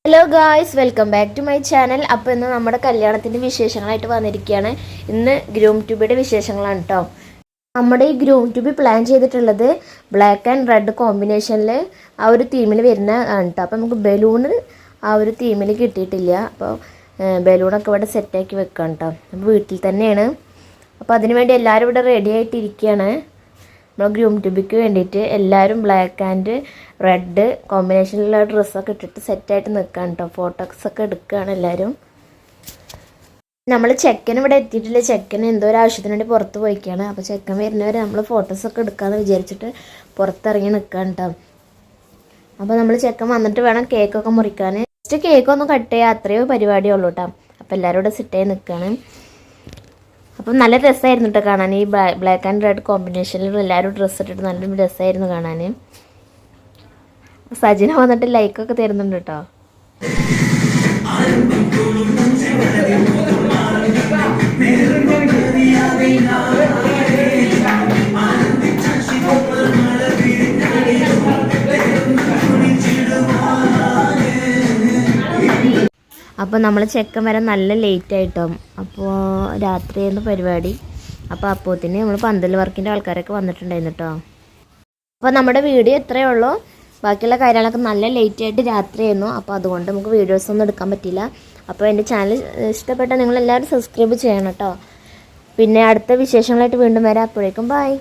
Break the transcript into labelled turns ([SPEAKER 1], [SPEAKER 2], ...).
[SPEAKER 1] Hello guys, welcome back to my channel. അപ്പോൾ ഇന്ന് നമ്മുടെ കല്യാണത്തിൻ്റെ വിശേഷങ്ങളായിട്ട് വന്നിരിക്കുകയാണ്. ഇന്ന് ഗ്രൂം ട്യൂബിയുടെ വിശേഷങ്ങളാണ് കേട്ടോ. നമ്മുടെ ഈ ഗ്രൂം ട്യൂബ് പ്ലാൻ ചെയ്തിട്ടുള്ളത് ബ്ലാക്ക് ആൻഡ് റെഡ് കോമ്പിനേഷനിൽ ആ ഒരു തീമിൽ വരുന്ന ആണ് കേട്ടോ. അപ്പോൾ നമുക്ക് ബലൂണ് ആ ഒരു തീമിൽ കിട്ടിയിട്ടില്ല. അപ്പോൾ ബലൂണൊക്കെ ഇവിടെ സെറ്റാക്കി വെക്കാം കേട്ടോ. അപ്പോൾ വീട്ടിൽ തന്നെയാണ്. അപ്പോൾ അതിനുവേണ്ടി എല്ലാവരും ഇവിടെ റെഡി ആയിട്ടിരിക്കുകയാണ്. നമ്മൾ ഗ്രൂം ട്യൂബിക്ക് വേണ്ടിയിട്ട് എല്ലാവരും ബ്ലാക്ക് ആൻഡ് റെഡ് കോമ്പിനേഷനിലുള്ള ഡ്രസ്സൊക്കെ ഇട്ടിട്ട് സെറ്റായിട്ട് നിൽക്കാൻ കേട്ടോ. ഫോട്ടോസൊക്കെ എടുക്കുകയാണ് എല്ലാവരും. നമ്മൾ ചെക്കൻ ഇവിടെ എത്തിയിട്ടില്ല. ചെക്കൻ എന്തോ ഒരു ആവശ്യത്തിന് വേണ്ടി പുറത്ത് പോയിക്കാണ്. അപ്പോൾ ചെക്കൻ വരുന്നവരെ നമ്മൾ ഫോട്ടോസൊക്കെ എടുക്കാമെന്ന് വിചാരിച്ചിട്ട് പുറത്തിറങ്ങി നിൽക്കാൻ കേട്ടോ. അപ്പോൾ നമ്മൾ ചെക്കൻ വന്നിട്ട് വേണം കേക്കൊക്കെ മുറിക്കാൻ. ജസ്റ്റ് കേക്കൊന്നും കട്ട് ചെയ്യുക, അത്രയോ പരിപാടിയുള്ളൂ കേട്ടോ. അപ്പോൾ എല്ലാവരും ഇവിടെ സെറ്റായി നിൽക്കുകയാണ്. അപ്പം നല്ല രസമായിരുന്നു കേട്ടോ കാണാൻ. ഈ ബ്ലാക്ക് ആൻഡ് റെഡ് കോമ്പിനേഷനിൽ എല്ലാവരും ഡ്രസ്സ് ഇട്ടിട്ട് നല്ല രസമായിരുന്നു കാണാൻ. സജിന വന്നിട്ട് ലൈക്കൊക്കെ തരുന്നുണ്ട് കേട്ടോ. അപ്പോൾ നമ്മൾ ചെക്കൻ വരാൻ നല്ല ലേറ്റ് ആയിട്ടോ. അപ്പോൾ രാത്രിയായിരുന്നു പരിപാടി. അപ്പോൾ അപ്പോത്തിന് നമ്മൾ പന്തൽ വർക്കിൻ്റെ ആൾക്കാരൊക്കെ വന്നിട്ടുണ്ടായിരുന്നു കേട്ടോ. അപ്പോൾ നമ്മുടെ വീഡിയോ ഇത്രയേ ഉള്ളൂ. ബാക്കിയുള്ള കാര്യങ്ങളൊക്കെ നല്ല ലേറ്റ് ആയിട്ട് രാത്രിയായിരുന്നു. അപ്പോൾ അതുകൊണ്ട് നമുക്ക് വീഡിയോസൊന്നും എടുക്കാൻ പറ്റില്ല. അപ്പോൾ എൻ്റെ ചാനൽ ഇഷ്ടപ്പെട്ടാൽ നിങ്ങളെല്ലാവരും സബ്സ്ക്രൈബ് ചെയ്യണം കേട്ടോ. പിന്നെ അടുത്ത വിശേഷങ്ങളായിട്ട് വീണ്ടും വരാം. അപ്പോഴേക്കും ബൈ.